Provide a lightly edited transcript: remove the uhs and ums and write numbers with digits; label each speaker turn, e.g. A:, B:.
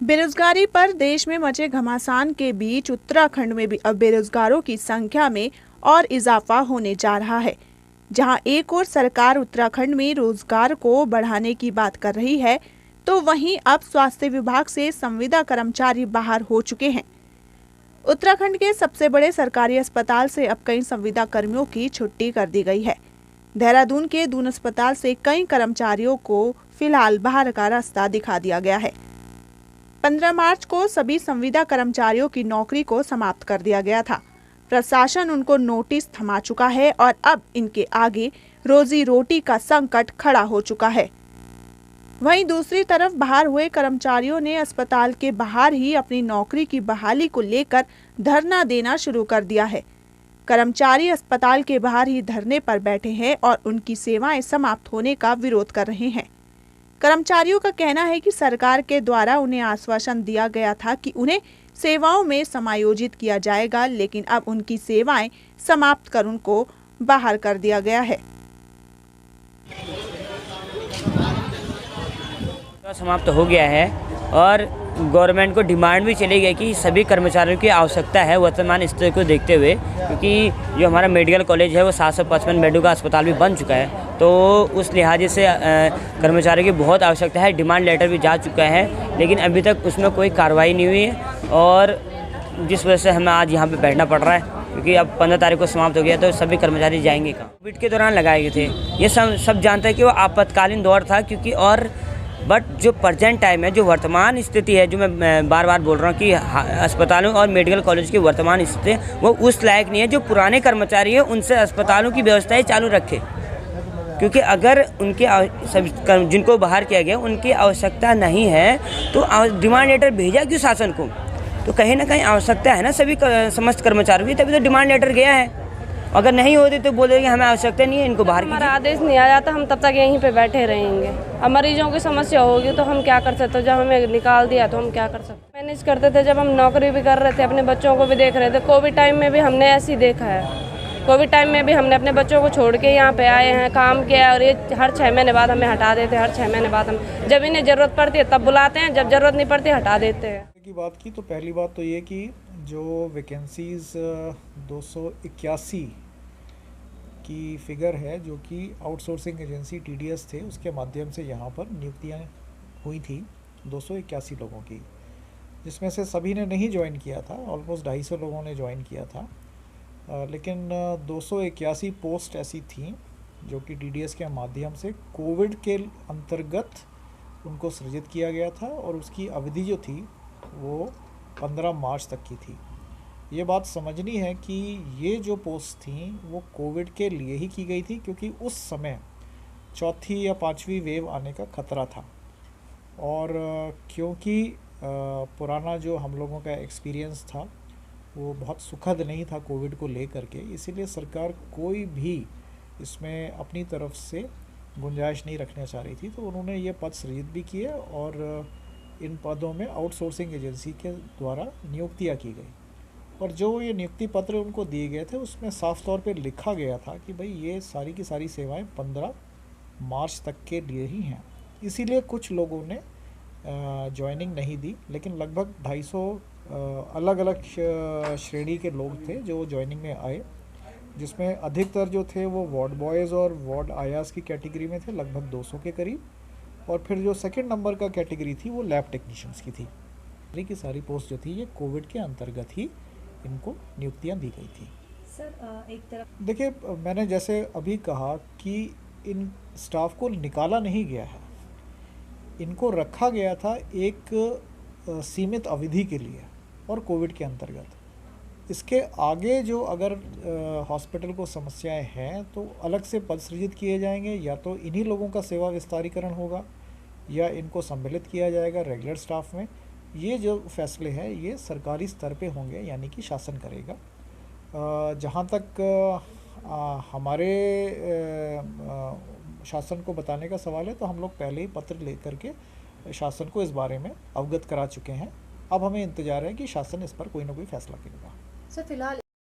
A: बेरोजगारी पर देश में मचे घमासान के बीच उत्तराखंड में भी अब बेरोजगारों की संख्या में और इजाफा होने जा रहा है। जहां एक ओर सरकार उत्तराखंड में रोजगार को बढ़ाने की बात कर रही है, तो वहीं अब स्वास्थ्य विभाग से संविदा कर्मचारी बाहर हो चुके हैं। उत्तराखंड के सबसे बड़े सरकारी अस्पताल से अब कई संविदा कर्मियों की छुट्टी कर दी गई है। देहरादून के दून अस्पताल से कई कर्मचारियों को फिलहाल बाहर का रास्ता दिखा दिया गया है। 15 मार्च को सभी संविदा कर्मचारियों की नौकरी को समाप्त कर दिया गया था। प्रशासन उनको नोटिस थमा चुका है और अब इनके आगे रोजी रोटी का संकट खड़ा हो चुका है। वहीं दूसरी तरफ बाहर हुए कर्मचारियों ने अस्पताल के बाहर ही अपनी नौकरी की बहाली को लेकर धरना देना शुरू कर दिया है। कर्मचारी अस्पताल के बाहर ही धरने पर बैठे हैं और उनकी सेवाएं समाप्त होने का विरोध कर रहे हैं। कर्मचारियों का कहना है कि सरकार के द्वारा उन्हें आश्वासन दिया गया था कि उन्हें सेवाओं में समायोजित किया जाएगा, लेकिन अब उनकी सेवाएं समाप्त कर उनको बाहर कर दिया गया है।
B: समाप्त हो गया है और गवर्नमेंट को डिमांड भी चली गई कि सभी कर्मचारियों की आवश्यकता है वर्तमान स्थिति को देखते हुए, क्योंकि जो हमारा मेडिकल कॉलेज है वो 755 बेडों का अस्पताल भी बन चुका है, तो उस लिहाजे से कर्मचारियों की बहुत आवश्यकता है। डिमांड लेटर भी जा चुका है, लेकिन अभी तक उसमें कोई कार्रवाई नहीं हुई है और जिस वजह से हमें आज यहाँ पे बैठना पड़ रहा है, क्योंकि अब 15 तारीख को समाप्त हो गया तो सभी कर्मचारी जाएंगे कहाँ। कोविड के दौरान लगाए गए थे, ये सब जानते हैं कि वो आपातकालीन दौर था, क्योंकि और बट जो प्रेजेंट टाइम है, जो वर्तमान स्थिति है, जो मैं बार बार बोल रहा हूँ कि अस्पतालों और मेडिकल कॉलेज की वर्तमान स्थिति वो उस लायक नहीं है। जो पुराने कर्मचारी हैं उनसे अस्पतालों की व्यवस्थाएं चालू रखें, क्योंकि अगर उनके जिनको बाहर किया गया उनकी आवश्यकता नहीं है तो डिमांड लेटर भेजा क्यों शासन को? तो कहीं ना कहीं आवश्यकता है ना सभी समस्त कर्मचारियों की, तभी तो डिमांड लेटर गया है। अगर नहीं होती तो बोलेंगे हमें आवश्यकता नहीं है, इनको बाहर
C: हमारा आदेश नहीं आ जाता, हम तब तक यहीं पे बैठे रहेंगे। अब मरीजों की समस्या होगी तो हम क्या कर सकते? जब हमें निकाल दिया तो हम क्या कर सकते? मैनेज करते थे, जब हम नौकरी भी कर रहे थे, अपने बच्चों को भी देख रहे थे। कोविड टाइम में भी हमने ऐसे ही देखा है। कोविड टाइम में भी हमने अपने बच्चों को छोड़ के यहाँ पे आए हैं, काम किया, और ये हर 6 महीने बाद हमें हटा देते हैं। हर 6 महीने बाद हम जब इन्हें ज़रूरत पड़ती है तब बुलाते हैं, जब ज़रूरत नहीं पड़ती हटा देते हैं।
D: की बात की तो पहली बात तो ये कि जो वैकेंसीज़ 281 की फिगर है, जो कि आउटसोर्सिंग एजेंसी TDS थे उसके माध्यम से यहाँ पर नियुक्तियाँ हुई थी 281 लोगों की, जिसमें से सभी ने नहीं ज्वाइन किया था। ऑलमोस्ट 250 लोगों ने ज्वाइन किया था, लेकिन 281 पोस्ट ऐसी थी जो कि TDS के माध्यम से कोविड के अंतर्गत उनको सृजित किया गया था और उसकी अवधि जो थी वो 15 मार्च तक की थी। ये बात समझनी है कि ये जो पोस्ट थी वो कोविड के लिए ही की गई थी, क्योंकि उस समय चौथी या 5वीं वेव आने का खतरा था। और क्योंकि पुराना जो हम लोगों का एक्सपीरियंस था वो बहुत सुखद नहीं था कोविड को लेकर के, इसीलिए सरकार कोई भी इसमें अपनी तरफ से गुंजाइश नहीं रखना चाह रही थी, तो उन्होंने ये पद सृजित भी किए और इन पदों में आउटसोर्सिंग एजेंसी के द्वारा नियुक्तियाँ की गई। और जो ये नियुक्ति पत्र उनको दिए गए थे उसमें साफ तौर पे लिखा गया था कि भाई ये सारी की सारी सेवाएं 15 मार्च तक के लिए ही हैं। इसीलिए कुछ लोगों ने ज्वाइनिंग नहीं दी, लेकिन लगभग 250 अलग अलग श्रेणी के लोग थे जो ज्वाइनिंग में आए, जिसमें अधिकतर जो थे वो वार्ड बॉयज़ और वार्ड आयास की कैटेगरी में थे, लगभग 200 के करीब। और फिर जो सेकंड नंबर का कैटेगरी थी वो लैब टेक्नीशियंस की थी। सारी की सारी पोस्ट जो थी ये कोविड के अंतर्गत ही इनको नियुक्तियां दी गई थी।
E: सर एक तरफ
D: देखिए, मैंने जैसे अभी कहा कि इन स्टाफ को निकाला नहीं गया है, इनको रखा गया था एक सीमित अवधि के लिए और कोविड के अंतर्गत। इसके आगे जो अगर हॉस्पिटल को समस्याएं हैं तो अलग से पद सृजित किए जाएंगे, या तो इन्हीं लोगों का सेवा विस्तारीकरण होगा या इनको सम्मिलित किया जाएगा रेगुलर स्टाफ में। ये जो फैसले हैं ये सरकारी स्तर पे होंगे, यानी कि शासन करेगा। जहाँ तक हमारे शासन को बताने का सवाल है तो हम लोग पहले ही पत्र लेकर के शासन को इस बारे में अवगत करा चुके हैं। अब हमें इंतज़ार है कि शासन इस पर कोई ना कोई फैसला करेगा।
E: सर फिलहाल